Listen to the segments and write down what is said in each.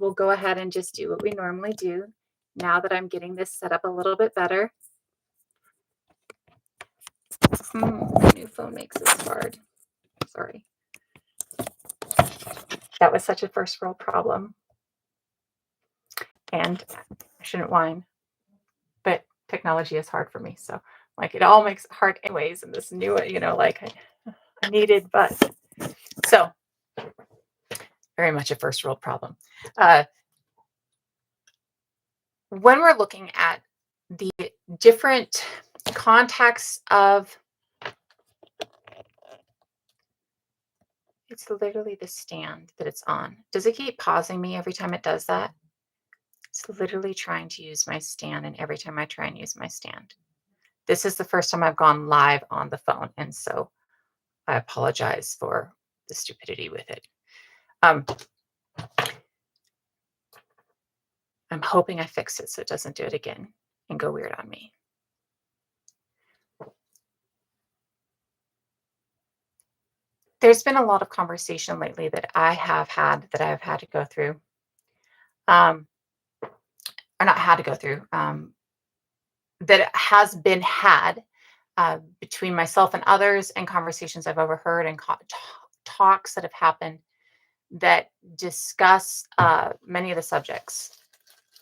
will go ahead and just do what we normally do now that I'm getting this set up a little bit better. My new phone makes this hard. Sorry. That was such a first world problem. And I shouldn't whine, but technology is hard for me. So, like, it all makes it hard anyways. And this new, like I needed, but so very much a first world problem. When we're looking at the different contexts of, it's literally the stand that it's on. Does it keep pausing me every time it does that? It's literally trying to use my stand, and every time I try and use my stand. This is the first time I've gone live on the phone, and so I apologize for the stupidity with it. I'm hoping I fix it so it doesn't do it again and go weird on me. There's been a lot of conversation lately that I've had to go through, or not had to go through, that has been had between myself and others, and conversations I've overheard, and talks that have happened that discuss many of the subjects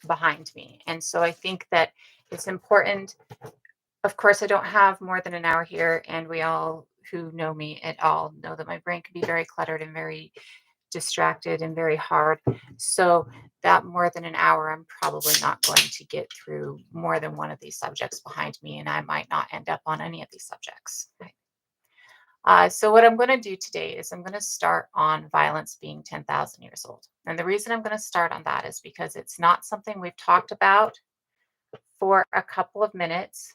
behind me. And so I think that it's important. Of course, I don't have more than an hour here, and we all who know me at all know that my brain can be very cluttered and very distracted and very hard. So that more than an hour, I'm probably not going to get through more than one of these subjects behind me, and I might not end up on any of these subjects. So what I'm going to do today is I'm going to start on violence being 10,000 years old. And the reason I'm going to start on that is because it's not something we've talked about for a couple of minutes.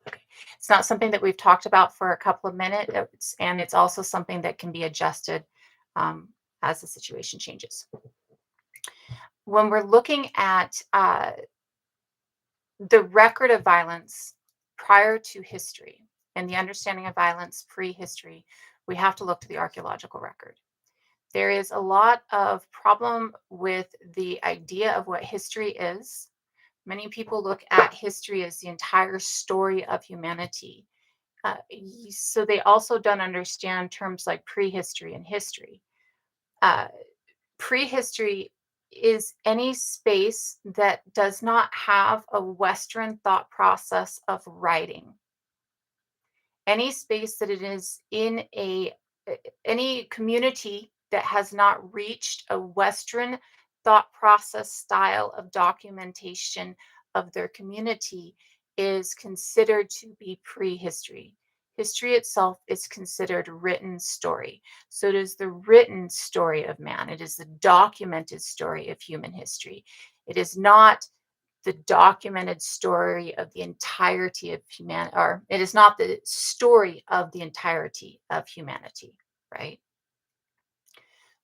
Okay. It's not something that we've talked about for a couple of minutes, and it's also something that can be adjusted as the situation changes. When we're looking at the record of violence prior to history and the understanding of violence pre-history, we have to look to the archaeological record. There is a lot of problem with the idea of what history is. Many people look at history as the entire story of humanity. So they also don't understand terms like prehistory and history. Prehistory is any space that does not have a Western thought process of writing. Any space that it is in any community that has not reached a Western thought process style of documentation of their community is considered to be prehistory. History itself is considered written story. So it is the written story of man. It is the documented story of human history. It is not the documented story of the entirety of humanity, or it is not the story of the entirety of humanity, right?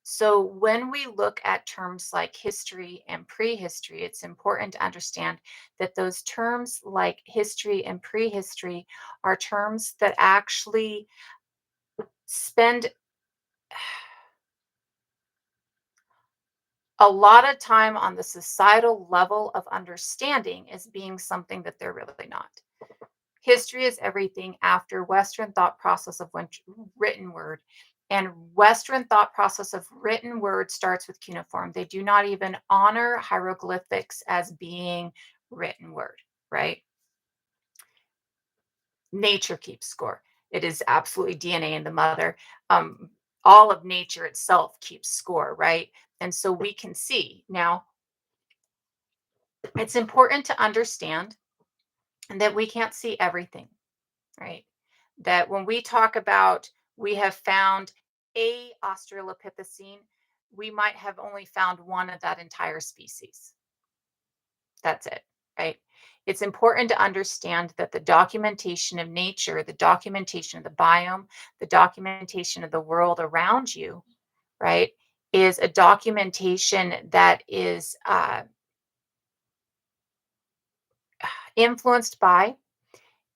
So when we look at terms like history and prehistory, it's important to understand that those terms like history and prehistory are terms that actually spend a lot of time on the societal level of understanding as being something that they're really not. History is everything after Western thought process of written word. And Western thought process of written word starts with cuneiform. They do not even honor hieroglyphics as being written word, right? Nature keeps score. It is absolutely DNA in the mother. All of nature itself keeps score, right? And so we can see now, it's important to understand that we can't see everything, right? That when we talk about we have found a Australopithecine, we might have only found one of that entire species. That's it, right? It's important to understand that the documentation of nature, the documentation of the biome, the documentation of the world around you, right, is a documentation that is influenced by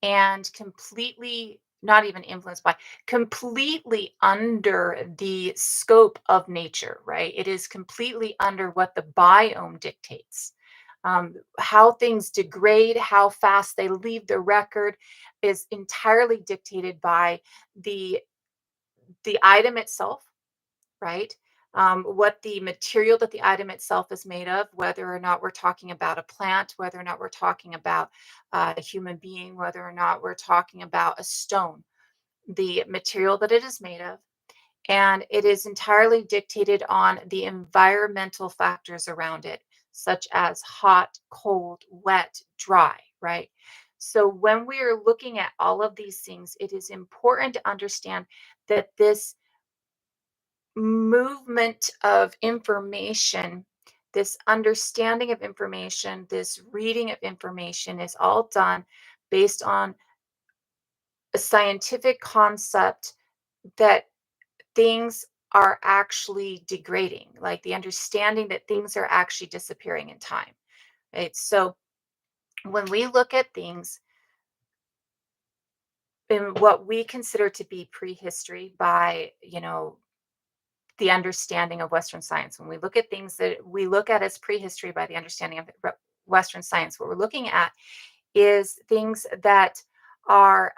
and completely not even influenced by, completely under the scope of nature, right? It is completely under what the biome dictates. How things degrade, how fast they leave the record is entirely dictated by the the item itself, right? What the material that the item itself is made of, whether or not we're talking about a plant, whether or not we're talking about a human being, whether or not we're talking about a stone, the material that it is made of. And it is entirely dictated on the environmental factors around it, such as hot, cold, wet, dry, right? So when we are looking at all of these things, it is important to understand that this movement of information, this understanding of information, this reading of information is all done based on a scientific concept that things are actually degrading, like the understanding that things are actually disappearing in time. Right. So when we look at things in what we consider to be prehistory by, the understanding of Western science. When we look at things that we look at as prehistory by the understanding of Western science, what we're looking at is things that are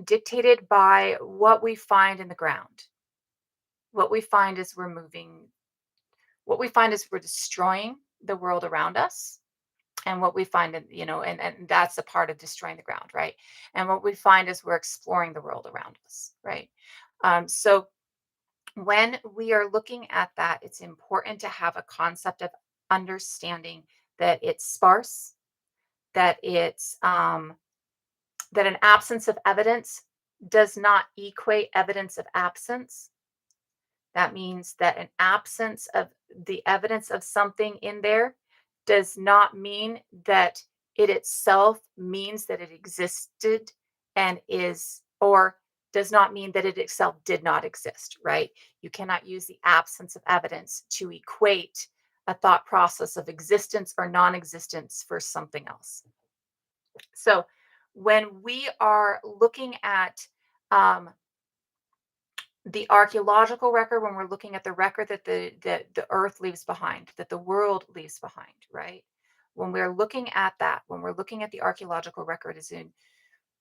dictated by what we find in the ground. What we find is we're moving, what we find is we're destroying the world around us. And what we find, and that's a part of destroying the ground, right? And what we find is we're exploring the world around us, right? So when we are looking at that, it's important to have a concept of understanding that it's sparse, that it's that an absence of evidence does not equate evidence of absence. That means that an absence of the evidence of something in there does not mean that it itself means that it existed and is, or does not mean that it itself did not exist, right? You cannot use the absence of evidence to equate a thought process of existence or non existence for something else. So when we are looking at um, the archaeological record, when we're looking at the record that the earth leaves behind, that the world leaves behind, right? When we're looking at that, when we're looking at the archaeological record, it's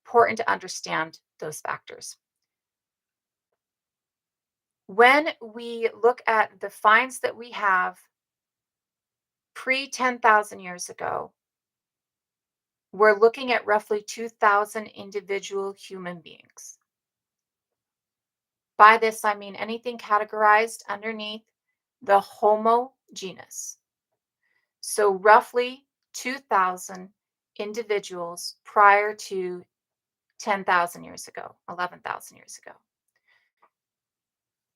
important to understand those factors. When we look at the finds that we have pre 10,000 years ago, we're looking at roughly 2,000 individual human beings. By this, I mean anything categorized underneath the Homo genus. So roughly 2,000 individuals prior to 10,000 years ago, 11,000 years ago.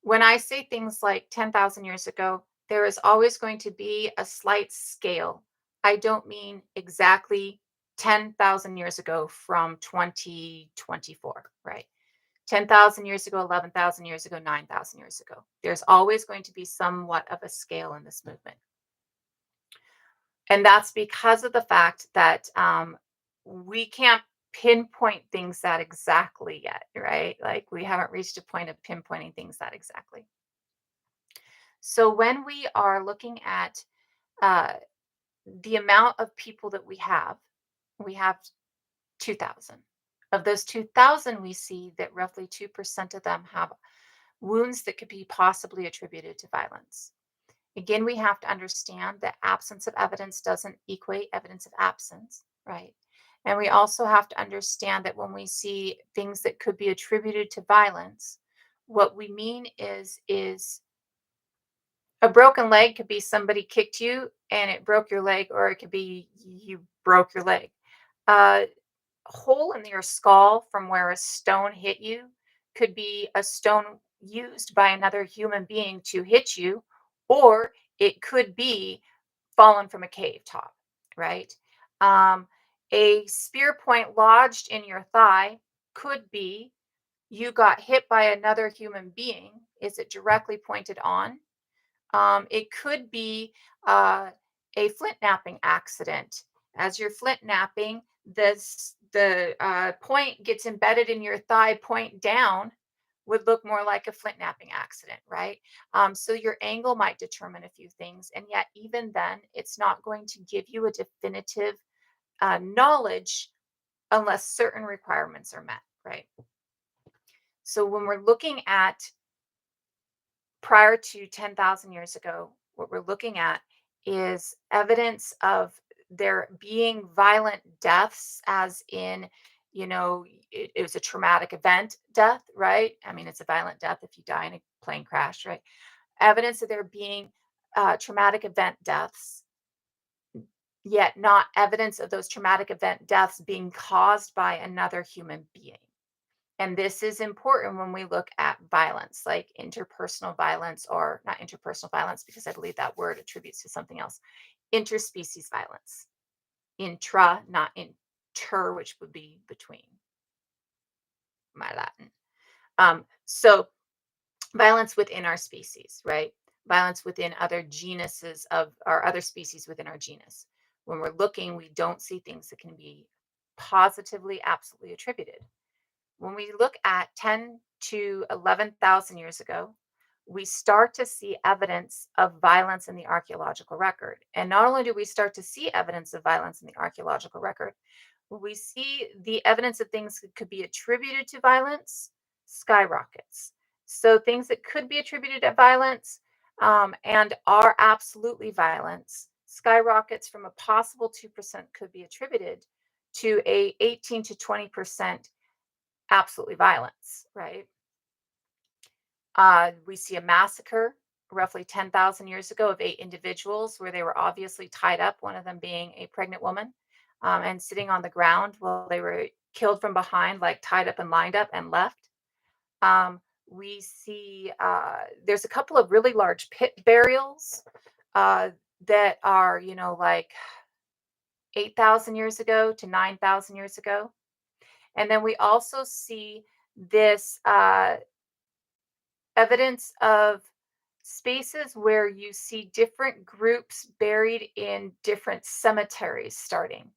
When I say things like 10,000 years ago, there is always going to be a slight scale. I don't mean exactly 10,000 years ago from 2024, right? 10,000 years ago, 11,000 years ago, 9,000 years ago. There's always going to be somewhat of a scale in this movement. And that's because of the fact that we can't pinpoint things that exactly yet, right? Like we haven't reached a point of pinpointing things that exactly. So when we are looking at uh, the amount of people that we have 2,000. Of those 2,000, we see that roughly 2% of them have wounds that could be possibly attributed to violence. Again, we have to understand that absence of evidence doesn't equate evidence of absence, right? And we also have to understand that when we see things that could be attributed to violence, what we mean is a broken leg could be somebody kicked you and it broke your leg, or it could be you broke your leg. A hole in your skull from where a stone hit you could be a stone used by another human being to hit you, or it could be fallen from a cave top, right? Um, a spear point lodged in your thigh could be you got hit by another human being. Is it directly pointed on? It could be uh, a flint knapping accident. As you're flint knapping, the point gets embedded in your thigh point down would look more like a flint knapping accident, right? So your angle might determine a few things, and yet even then, it's not going to give you a definitive knowledge unless certain requirements are met, right? So when we're looking at prior to 10,000 years ago, what we're looking at is evidence of there being violent deaths, as in, it was a traumatic event death, right? I mean, it's a violent death if you die in a plane crash, right? Evidence of there being traumatic event deaths, yet not evidence of those traumatic event deaths being caused by another human being. And this is important when we look at violence, like interpersonal violence, or not interpersonal violence, because I believe that word attributes to something else. Interspecies violence. Intra, not inter, which would be between, my Latin. So violence within our species, right? Violence within other genuses of our other species within our genus. When we're looking, we don't see things that can be positively, absolutely attributed. When we look at 10 to 11,000 years ago, we start to see evidence of violence in the archaeological record. And not only do we start to see evidence of violence in the archaeological record, we see the evidence of things that could be attributed to violence skyrockets. So things that could be attributed to violence and are absolutely violence skyrockets from a possible 2% could be attributed to a 18 to 20% absolutely violence, right? We see a massacre roughly 10,000 years ago of 8 individuals where they were obviously tied up, one of them being a pregnant woman, and sitting on the ground while they were killed from behind, like tied up and lined up and left. We see there's a couple of really large pit burials uh, that are, like 8,000 years ago to 9,000 years ago. And then we also see this evidence of spaces where you see different groups buried in different cemeteries starting.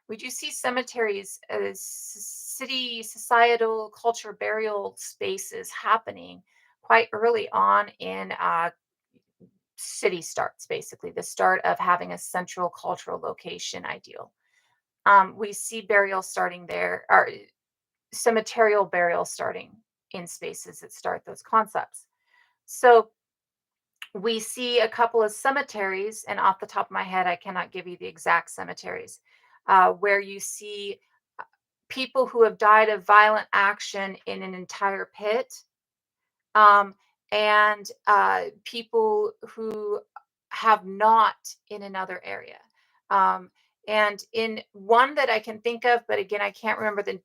We do see cemeteries as city, societal, culture burial spaces happening quite early on in city starts, basically, the start of having a central cultural location ideal. We see burial starting there, or cemeterial burial starting in spaces that start those concepts. So we see a couple of cemeteries, and off the top of my head, I cannot give you the exact cemeteries, where you see people who have died of violent action in an entire pit, um, and people who have not in another area. Um, and in one that I can think of, but again, I can't remember the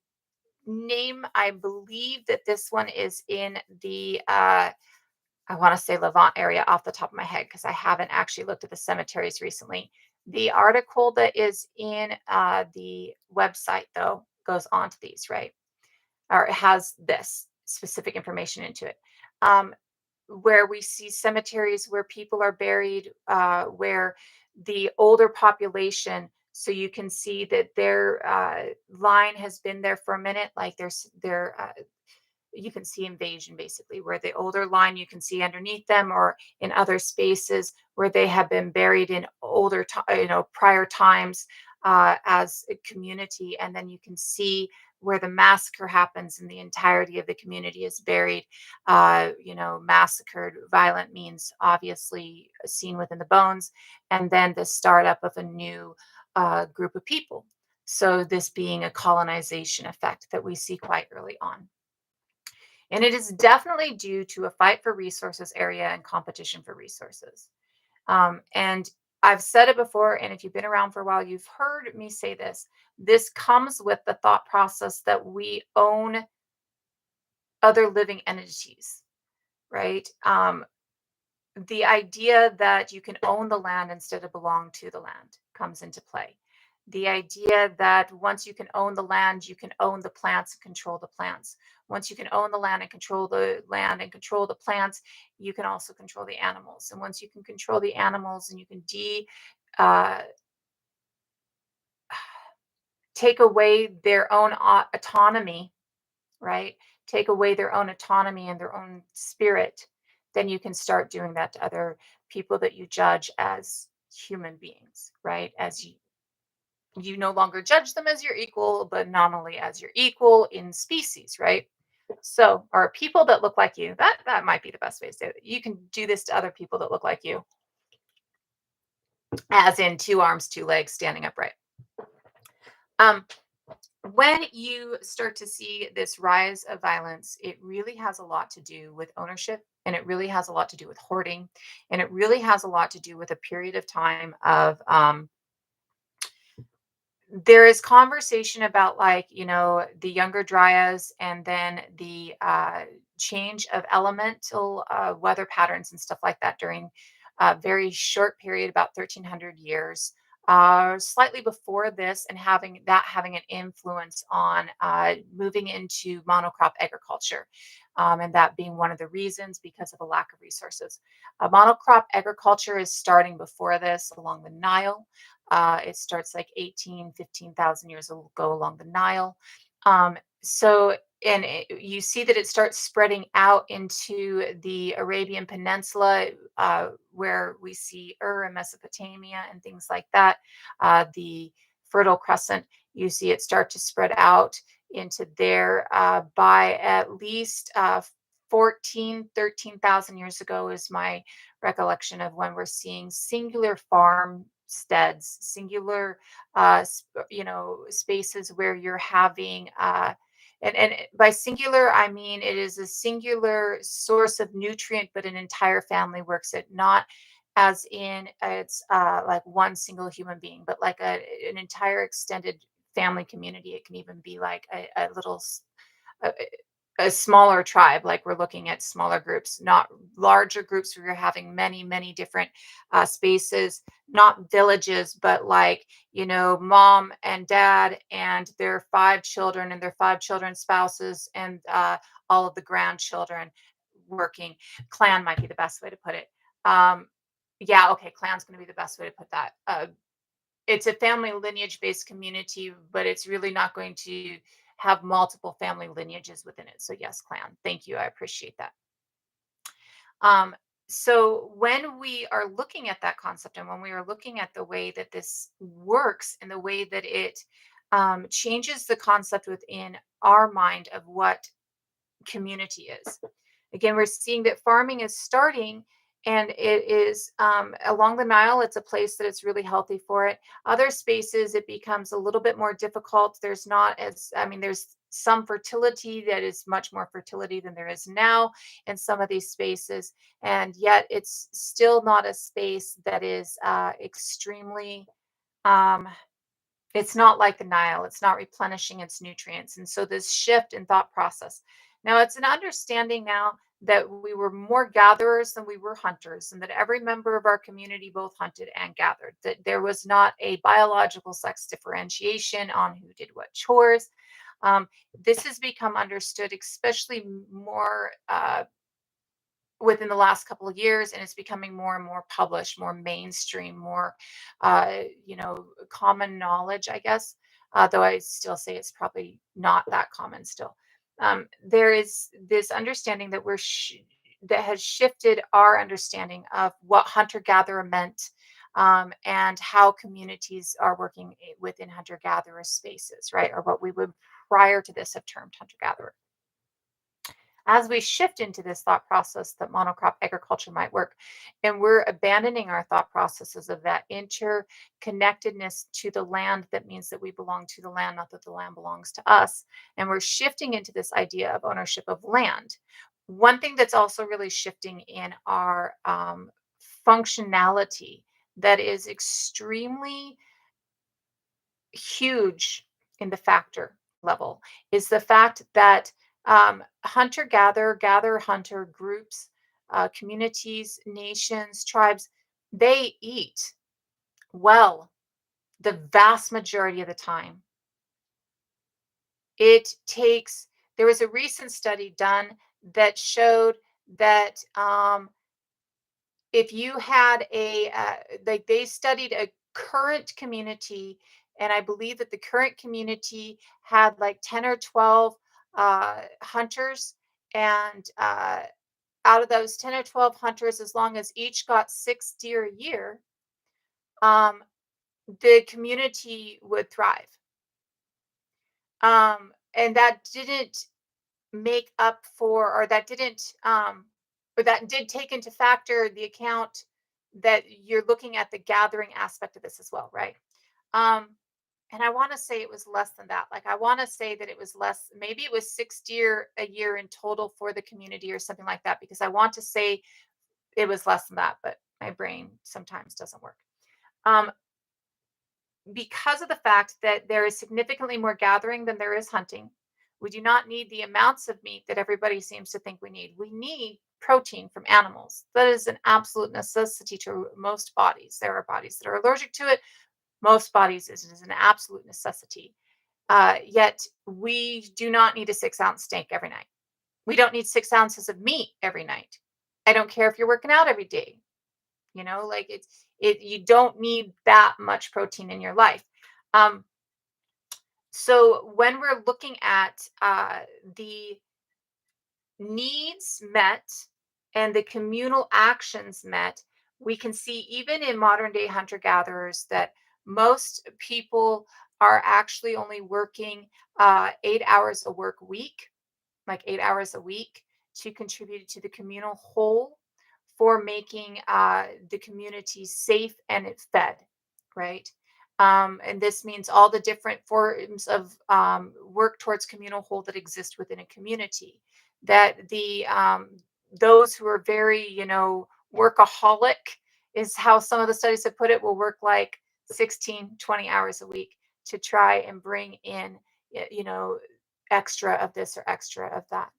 name. I believe that this one is in the I want to say Levant area off the top of my head because I haven't actually looked at the cemeteries recently. The article that is in the website, though, goes on to these, right? Or it has this specific information into it. Where we see cemeteries where people are buried, where the older population, so you can see that their line has been there for a minute, like their you can see invasion basically, where the older line you can see underneath them, or in other spaces where they have been buried in prior times as a community, and then you can see where the massacre happens and the entirety of the community is buried. Massacred, violent means obviously seen within the bones, and then the startup of a new group of people. So this being a colonization effect that we see quite early on. And it is definitely due to a fight for resources area and competition for resources. And I've said it before, and if you've been around for a while, you've heard me say this. This comes with the thought process that we own other living entities, right? The idea that you can own the land instead of belong to the land comes into play. The idea that once you can own the land, you can own the plants and control the plants. Once you can own the land and control the land and control the plants, you can also control the animals. And once you can control the animals and you can uh, take away their own autonomy, right? Take away their own autonomy and their own spirit, then you can start doing that to other people that you judge as human beings, right? As you no longer judge them as your equal, but not only as your equal in species, right? So, or people that look like you. That might be the best way to say it. You can do this to other people that look like you, as in two arms, two legs, standing upright. Um, when you start to see this rise of violence, it really has a lot to do with ownership, and it really has a lot to do with hoarding, and it really has a lot to do with a period of time of there is conversation about, like, the younger dryas, and then the change of elemental weather patterns and stuff like that during a very short period, about 1300 years, slightly before this, and having an influence on moving into monocrop agriculture, and that being one of the reasons because of a lack of resources. Monocrop agriculture is starting before this along the Nile. It starts like 15,000 years ago along the Nile. So, and you see that it starts spreading out into the Arabian Peninsula, where we see Ur and Mesopotamia and things like that. The Fertile Crescent, you see it start to spread out into there by at least 13,000 years ago, is my recollection of when we're seeing singular farmsteads, singular, spaces where you're having, and by singular, I mean it is a singular source of nutrient, but an entire family works it, not as in it's like one single human being, but like an entire extended family community. It can even be like a little a, a smaller tribe, like we're looking at smaller groups, not larger groups where you're having many, many different spaces, not villages, but like, mom and dad and their five children and their five children's spouses, and all of the grandchildren working. Clan might be the best way to put it. Yeah, okay, clan's going to be the best way to put that. It's a family lineage based community, but it's really not going to have multiple family lineages within it. So yes, clan. Thank you. I appreciate that. Um, so when we are looking at that concept, and when we are looking at the way that this works and the way that it changes the concept within our mind of what community is. Again, we're seeing that farming is starting, and it is along the Nile. It's a place that it's really healthy for it. Other spaces, it becomes a little bit more difficult. There's not as, I mean, there's some fertility, that is much more fertility than there is now in some of these spaces. And yet it's still not a space that is extremely, um, it's not like the Nile. It's not replenishing its nutrients. And so this shift in thought process. Now it's an understanding now that we were more gatherers than we were hunters, and that every member of our community both hunted and gathered. That there was not a biological sex differentiation on who did what chores. Um, this has become understood, especially more within the last couple of years, and it's becoming more and more published, more mainstream, more common knowledge, I guess. Though I still say it's probably not that common still. There is this understanding that that has shifted our understanding of what hunter gatherer meant, and how communities are working within hunter gatherer spaces, right, or what we would prior to this have termed hunter gatherer. As we shift into this thought process that monocrop agriculture might work, and we're abandoning our thought processes of that interconnectedness to the land, that means that we belong to the land, not that the land belongs to us, and we're shifting into this idea of ownership of land. One thing that's also really shifting in our functionality, that is extremely huge in the factor level, is the fact that hunter gather hunter groups, communities, nations, tribes, they eat well the vast majority of the time. It takes, there was a recent study done that showed that if you had like they studied a current community And I believe that the current community had like 10 or 12 hunters. And out of those 10 or 12 hunters, as long as each got 6 deer a year, um, the community would thrive. And that didn't make up for, or that didn't, or that did take into factor the account that you're looking at the gathering aspect of this as well, right? Um, and I want to say it was less than that. Like I want to say that it was less, maybe it was 6 deer a year in total for the community or something like that, because I want to say it was less than that, but my brain sometimes doesn't work. Um, because of the fact that there is significantly more gathering than there is hunting, we do not need the amounts of meat that everybody seems to think we need. We need protein from animals. That is an absolute necessity to most bodies. There are bodies that are allergic to it. Most bodies it is an absolute necessity. Yet we do not need a 6 ounce steak every night. We don't need 6 ounces of meat every night. I don't care if you're working out every day. Like you don't need that much protein in your life. Um, so when we're looking at the needs met and the communal actions met, we can see even in modern day hunter gatherers that most people are actually only working 8 hours a work week, like 8 hours a week, to contribute to the communal whole for making the community safe and it fed, right? And this means all the different forms of work towards communal whole that exist within a community. That the those who are very, workaholic is how some of the studies have put it, will work like 16, 20 hours a week to try and bring in, you know, extra of this or extra of that.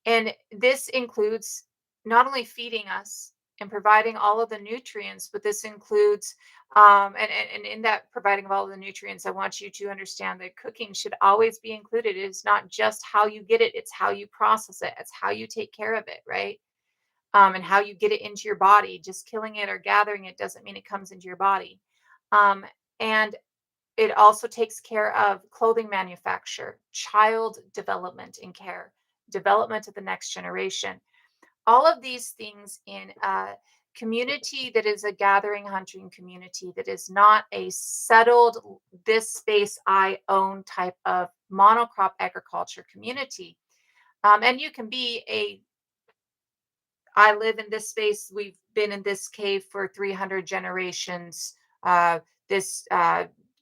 And this includes not only feeding us and providing all of the nutrients, but this includes, and in that providing of all of the nutrients, I want you to understand that cooking should always be included. It's not just how you get it, it's how you process it, it's how you take care of it, right? And how you get it into your body. Just killing it or gathering it doesn't mean it comes into your body. And it also takes care of clothing manufacture, child development and care, development of the next generation. All of these things in a community that is a gathering hunting community, that is not a settled, this space I own type of monocrop agriculture community. And you can be a, I live in this space. We've been in this cave for 300 generations, this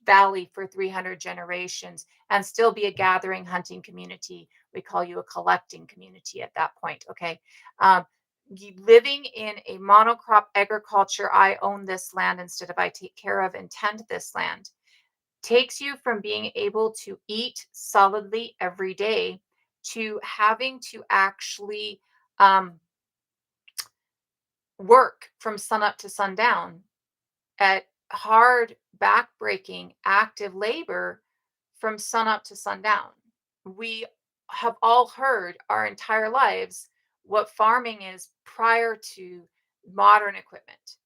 valley for 300 generations, and still be a gathering hunting community. We call you a collecting community at that point. Okay. Um, Living in a monocrop agriculture, I own this land instead of I take care of and tend this land, takes you from being able to eat solidly every day to having to actually um, work from sunup to sundown at hard, backbreaking, active labor from sunup to sundown. We have all heard our entire lives what farming is prior to modern equipment,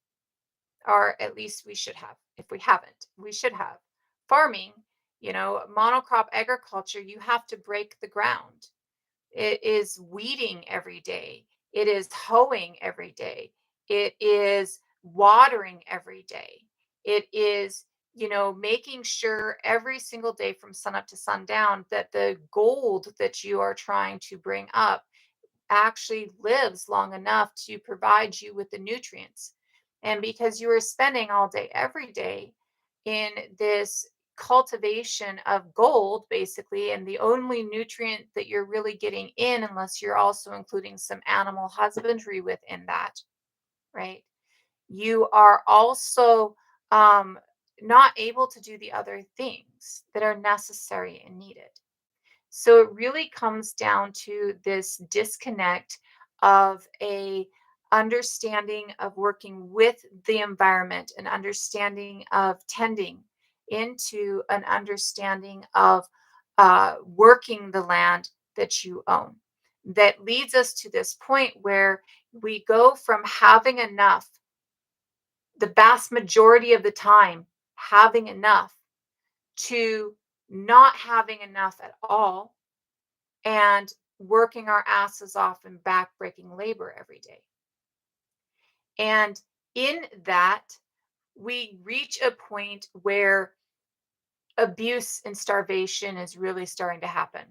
or at least we should have. If we haven't, we should have. Farming, monocrop agriculture, you have to break the ground. It is weeding every day. It is hoeing every day. It is watering every day. It is, making sure every single day from sunup to sundown that the gold that you are trying to bring up actually lives long enough to provide you with the nutrients. And because you are spending all day, every day in this cultivation of gold, basically, and the only nutrient that you're really getting in, unless you're also including some animal husbandry within that, right? You are also um, not able to do the other things that are necessary and needed. So it really comes down to this disconnect of a understanding of working with the environment, an understanding of tending into an understanding of working the land that you own. That leads us to this point where we go from having enough, the vast majority of the time, having enough, to not having enough at all and working our asses off in backbreaking labor every day. And in that, we reach a point where abuse and starvation is really starting to happen.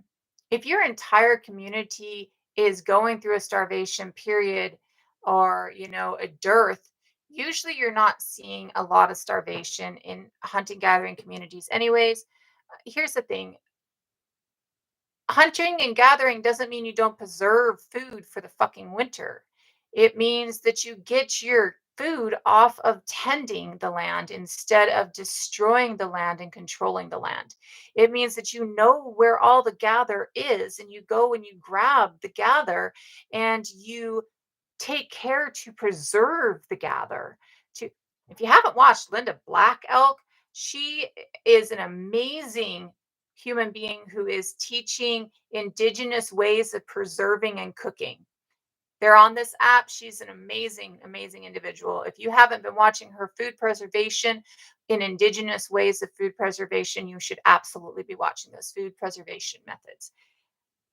If your entire community is going through a starvation period or, a dearth, usually you're not seeing a lot of starvation in hunting gathering communities anyways. Here's the thing, hunting and gathering doesn't mean you don't preserve food for the fucking winter. It means that you get your food off of tending the land instead of destroying the land and controlling the land. It means that you know where all the gather is and you go and you grab the gather and you take care to preserve the gather. To If you haven't watched Linda Black Elk, she is an amazing human being who is teaching indigenous ways of preserving and cooking. They're on this app. She's an amazing, amazing individual. If you haven't been watching her food preservation in indigenous ways of food preservation, you should absolutely be watching those food preservation methods.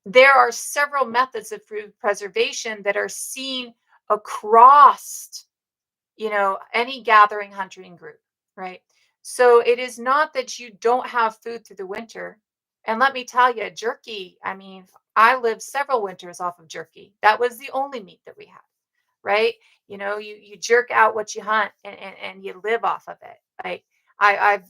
There are several methods of food preservation that are seen across, any gathering hunting group, right? So it is not that you don't have food through the winter. And let me tell you, jerky, I mean, I lived several winters off of jerky. That was the only meat that we had, right? You jerk out what you hunt and you live off of it. Like I've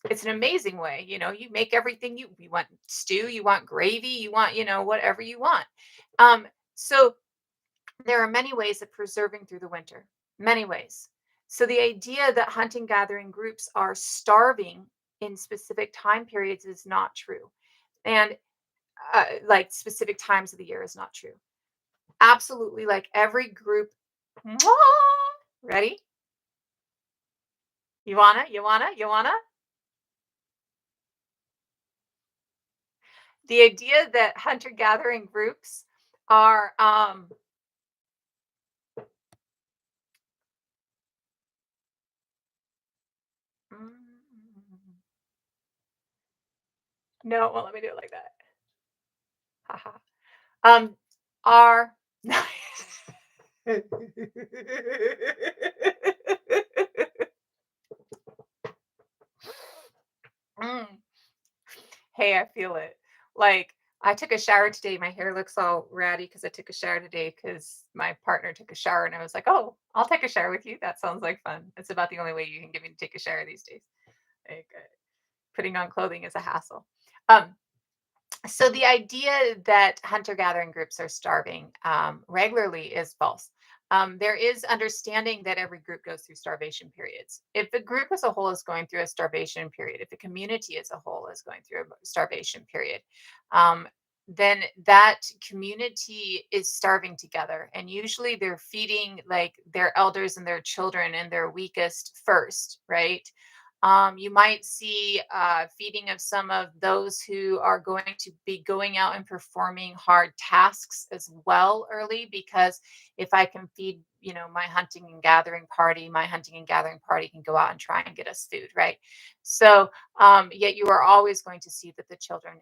it's an amazing way. You make everything you want stew, you want gravy, you want, whatever you want. So there are many ways of preserving through the winter, many ways. So the idea that hunting gathering groups are starving in specific time periods is not true. And like specific times of the year is not true. Absolutely, like every group. Ready? You wanna? The idea that hunter gathering groups are mm, no, well, let me do it like that. Haha. Are Mm. Hey, I feel it. Like, I took a shower today. My hair looks all ratty because I took a shower today because my partner took a shower, and I was like, "Oh, I'll take a shower with you. That sounds like fun." It's about the only way you can get me to take a shower these days. Like, putting on clothing is a hassle. Um, so the idea that hunter-gathering groups are starving regularly is false. There is understanding that every group goes through starvation periods. If the group as a whole is going through a starvation period, if the community as a whole is going through a starvation period, um, then that community is starving together. And usually they're feeding like their elders and their children and their weakest first, right? You might see feeding of some of those who are going to be going out and performing hard tasks as well early, because if I can feed, my hunting and gathering party can go out and try and get us food, right? So, yet you are always going to see that the children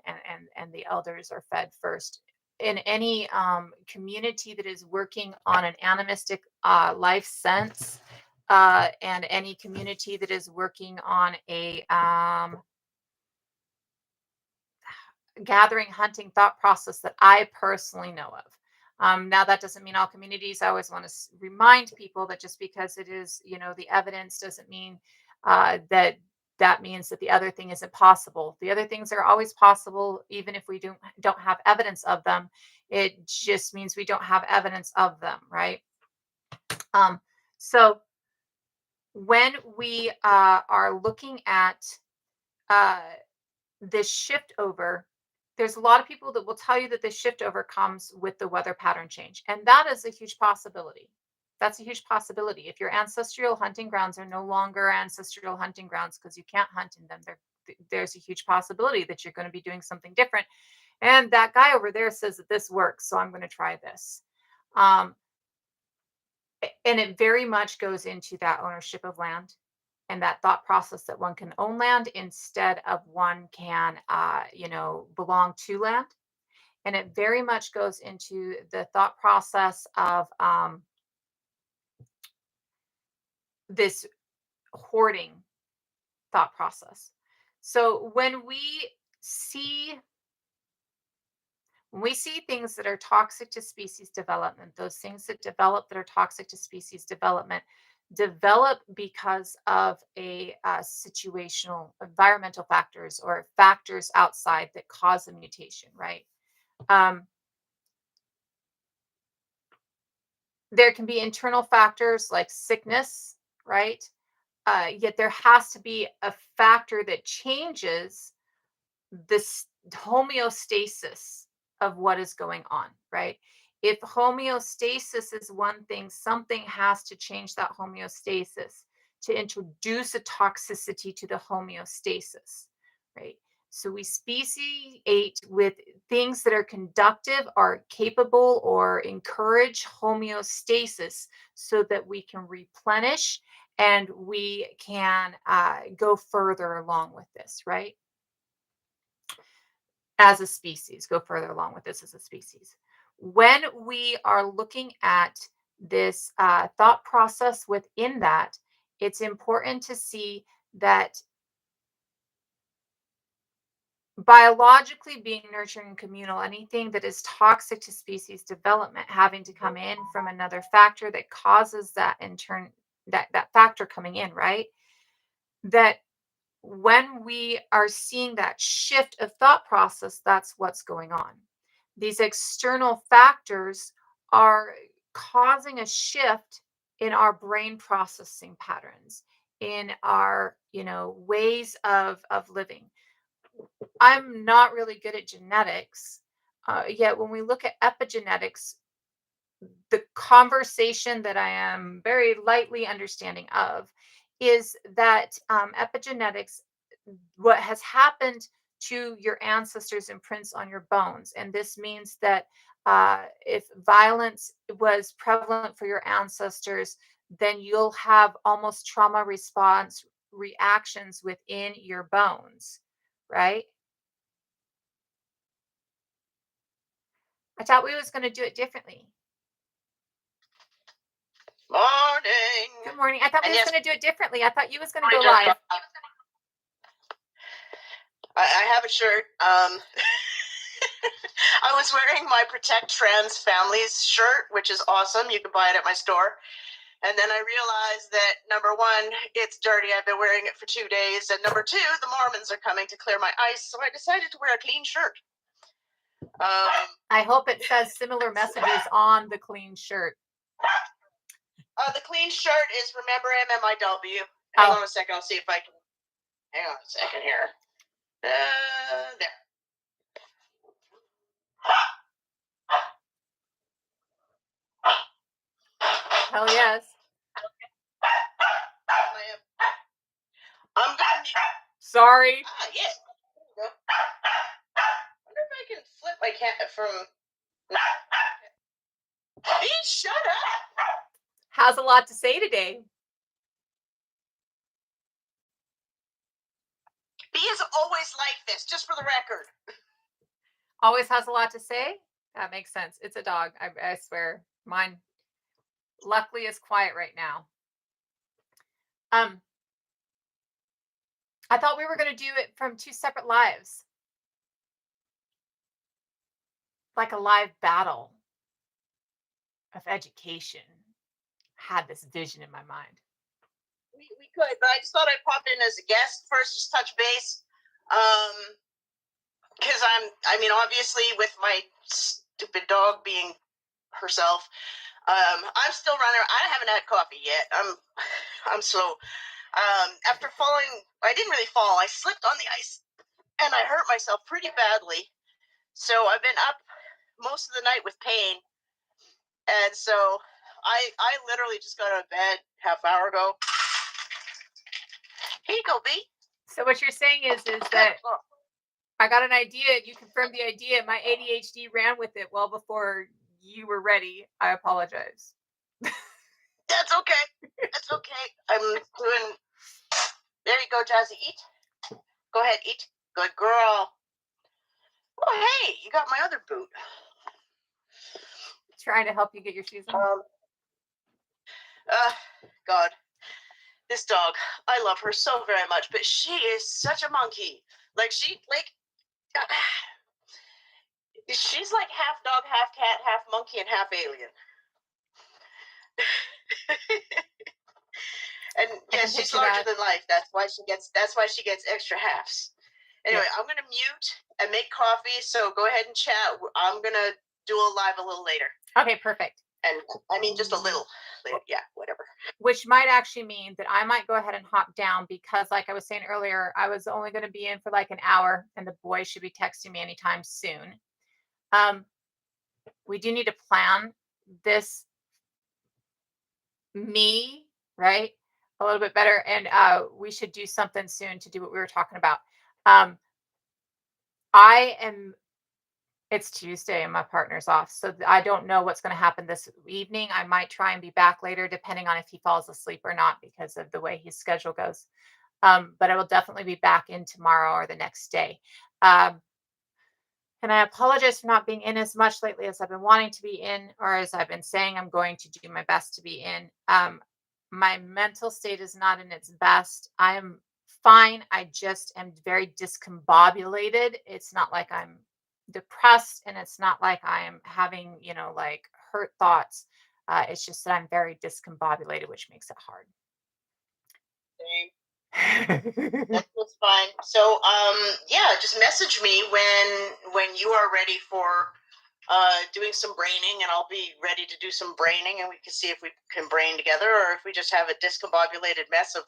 and the elders are fed first. In any community that is working on an animistic life sense, and any community that is working on a gathering hunting thought process that I personally know of. Now that doesn't mean all communities. I always want to remind people that just because it is, the evidence doesn't mean that means that the other thing isn't possible. The other things are always possible, even if we don't have evidence of them. It just means we don't have evidence of them, right? Um, so when we are looking at uh, this shift over, there's a lot of people that will tell you that this shift over comes with the weather pattern change. And that is a huge possibility. That's a huge possibility. If your ancestral hunting grounds are no longer ancestral hunting grounds because you can't hunt in them, there's a huge possibility that you're going to be doing something different. And that guy over there says that this works, so I'm going to try this. Um, and it very much goes into that ownership of land. and that thought process that one can own land instead of one can, belong to land. And it very much goes into the thought process of this hoarding thought process. So see when we see things that are toxic to species development, those things that develop that are toxic to species development develop because of a situational environmental factors or factors outside that cause a mutation, right? Um, there can be internal factors like sickness, right? Yet there has to be a factor that changes this homeostasis of what is going on, right? If homeostasis is one thing, something has to change that homeostasis to introduce a toxicity to the homeostasis, right? So we speciate with things that are conductive, are capable, or encourage homeostasis so that we can replenish and we can go further along with this, right? As a species, go further along with this as a species. When we are looking at this thought process within that, it's important to see that biologically being nurturing and communal, anything that is toxic to species development having to come in from another factor that causes that in turn, that factor coming in, right? That when we are seeing that shift of thought process, that's what's going on. These external factors are causing a shift in our brain processing patterns, in our, ways of living. I'm not really good at genetics. Yet when we look at epigenetics, the conversation that I am very lightly understanding of is that epigenetics, what has happened to your ancestors imprints on your bones. And this means that if violence was prevalent for your ancestors, then you'll have almost trauma response reactions within your bones, right? I thought we was going to do it differently. Morning. Good morning. I thought we was going to do it differently. I thought you was going to go live. I have a shirt. I was wearing my Protect Trans Families shirt, which is awesome. You can buy it at my store. And then I realized that, number one, it's dirty. I've been wearing it for 2 days. And number two, the Mormons are coming to clear my ice. So I decided to wear a clean shirt. I hope it says similar messages on the clean shirt. The clean shirt is remember MMIW. Hang on a second. I'll see if I can. Hang on a second here. There. Hell yes. I'm gonna. Sorry. Yeah. I wonder if I can flip my cat from. Bee, shut up. Has a lot to say today. Bee is always like this, just for the record. Always has a lot to say? That makes sense. It's a dog. I swear. Mine luckily is quiet right now. I thought we were going to do it from 2 separate lives. Like a live battle of education. Had this vision in my mind. We could, but I just thought I'd pop in as a guest first, just touch base. Because obviously with my stupid dog being herself, I'm still running. I haven't had coffee yet. I'm slow. After falling, I didn't really fall. I slipped on the ice and I hurt myself pretty badly. So I've been up most of the night with pain. And so I literally just got out of bed half hour ago. Here you go, B. So what you're saying is that I got an idea. You confirmed the idea. My ADHD ran with it well before you were ready. I apologize. That's okay. That's okay. I'm doing There you go, Jazzy. Eat. Go ahead, eat. Good girl. Oh, hey, you got my other boot. Trying to help you get your shoes on. God, this dog, I love her so very much, but she is such a monkey. Like she's like half dog, half cat, half monkey, and half alien. And yeah, she's larger than life. That's why she gets extra halves. Anyway, I'm gonna mute and make coffee. So go ahead and chat. I'm gonna do a live a little later. Okay, perfect. And I mean just a little later. Yeah, whatever. Which might actually mean that I might go ahead and hop down because, like I was saying earlier, I was only going to be in for like an hour, and the boys should be texting me anytime soon. We do need to plan this right, a little bit better, and we should do something soon to do what we were talking about. It's Tuesday and my partner's off, so I don't know what's going to happen this evening. I might try and be back later, depending on if he falls asleep or not, because of the way his schedule goes. But I will definitely be back in tomorrow or the next day. And I apologize for not being in as much lately as I've been wanting to be in, or as I've been saying I'm going to do my best to be in. My mental state is not in its best. I am fine. I just am very discombobulated. It's not like I'm depressed, and it's not like I'm having, like hurt thoughts. It's just that I'm very discombobulated, which makes it hard. That's fine. So, yeah, just message me when you are ready for doing some braining, and I'll be ready to do some braining, and we can see if we can brain together, or if we just have a discombobulated mess of,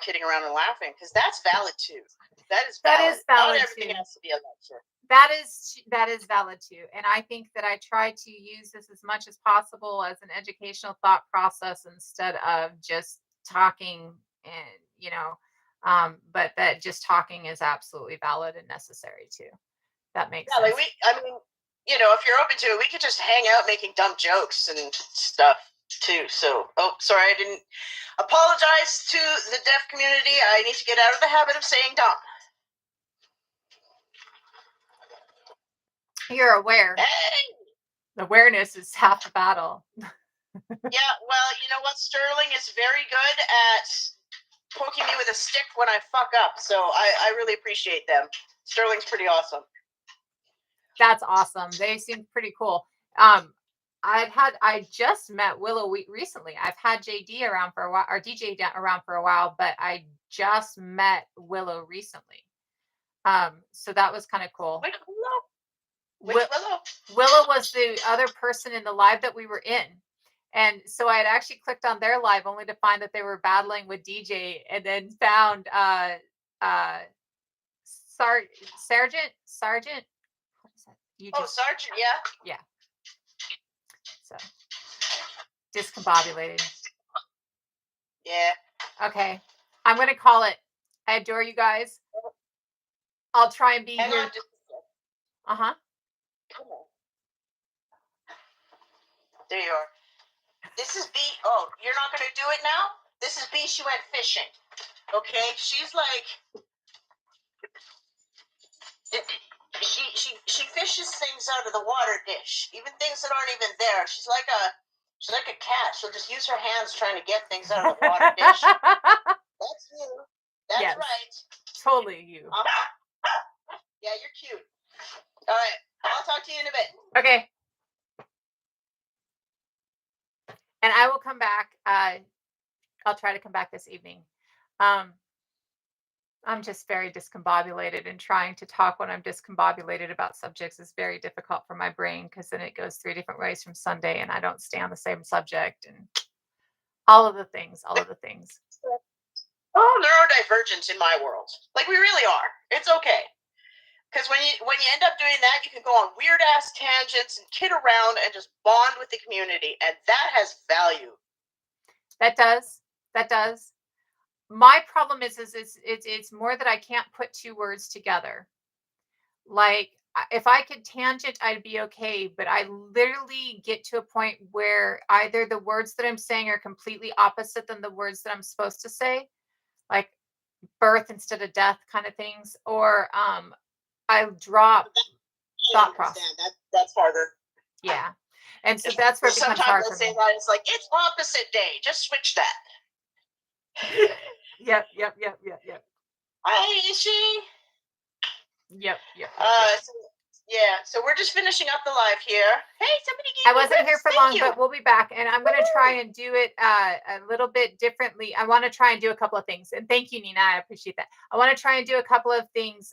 kidding around and laughing, because that's valid too. That is valid. Not everything has to be a lecture. That is valid too. And I think that I try to use this as much as possible as an educational thought process instead of just talking, and but that just talking is absolutely valid and necessary too. That makes sense. Like if you're open to it, we could just hang out making dumb jokes and stuff too. So, sorry, I didn't apologize to the deaf community. I need to get out of the habit of saying dumb. You're aware. Hey! Awareness is half the battle. Yeah, well, you know what? Sterling is very good at poking me with a stick when I fuck up. So I really appreciate them. Sterling's pretty awesome. That's awesome. They seem pretty cool. I just met Willow recently. I've had JD around for a while, or DJ around for a while, but I just met Willow recently. So that was kind of cool. Which Willow? Willow was the other person in the live that we were in. And so I had actually clicked on their live only to find that they were battling with DJ, and then found Sergeant. What is that? Sergeant, yeah. Yeah. So discombobulated. Yeah. Okay. I'm gonna call it. I adore you guys. I'll try and be here. Uh-huh. There you are. This is B. Oh, you're not going to do it now? This is B. She went fishing. Okay? She's like... She fishes things out of the water dish. Even things that aren't even there. She's like a cat. She'll just use her hands trying to get things out of the water dish. That's you. That's right. Totally you. Yeah, you're cute. All right. I'll talk to you in a bit. Okay. And I will come back. I'll try to come back this evening. I'm just very discombobulated, and trying to talk when I'm discombobulated about subjects is very difficult for my brain, because then it goes 3 different ways from Sunday, and I don't stay on the same subject, and all of the things. Oh, neurodivergent in my world. Like, we really are. It's okay. Because when you end up doing that, you can go on weird ass tangents and kid around and just bond with the community, and that has value. That does. My problem is it's more that I can't put 2 words together. Like, if I could tangent, I'd be okay, but I literally get to a point where either the words that I'm saying are completely opposite than the words that I'm supposed to say. Like, birth instead of death kind of things, or I drop I thought process. understand that that's harder. Yeah. And so that's where it becomes Sometimes hard I for say me. that it's like it's opposite day. Just switch that. Yep, yep, yep, yep, yep. Hi, is she? Yep, yep, yep, yep. So, yeah. So we're just finishing up the live here. Hey, somebody I gave me wasn't here rips. for Thank long, you. but we'll be back. And I'm going to try Woo! and do it a little bit differently. I want to try and do a couple of things. And thank you, Nina. I appreciate that. I want to try and do a couple of things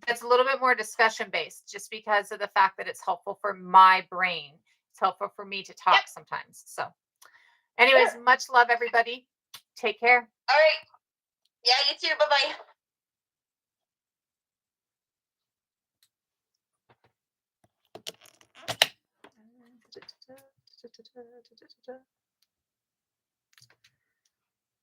that's a little bit more discussion based, just because of the fact that it's helpful for my brain. It's helpful for me to Yep. talk sometimes. So, anyways, Sure. much love, everybody. Take care. All right. Yeah, you too. Bye bye.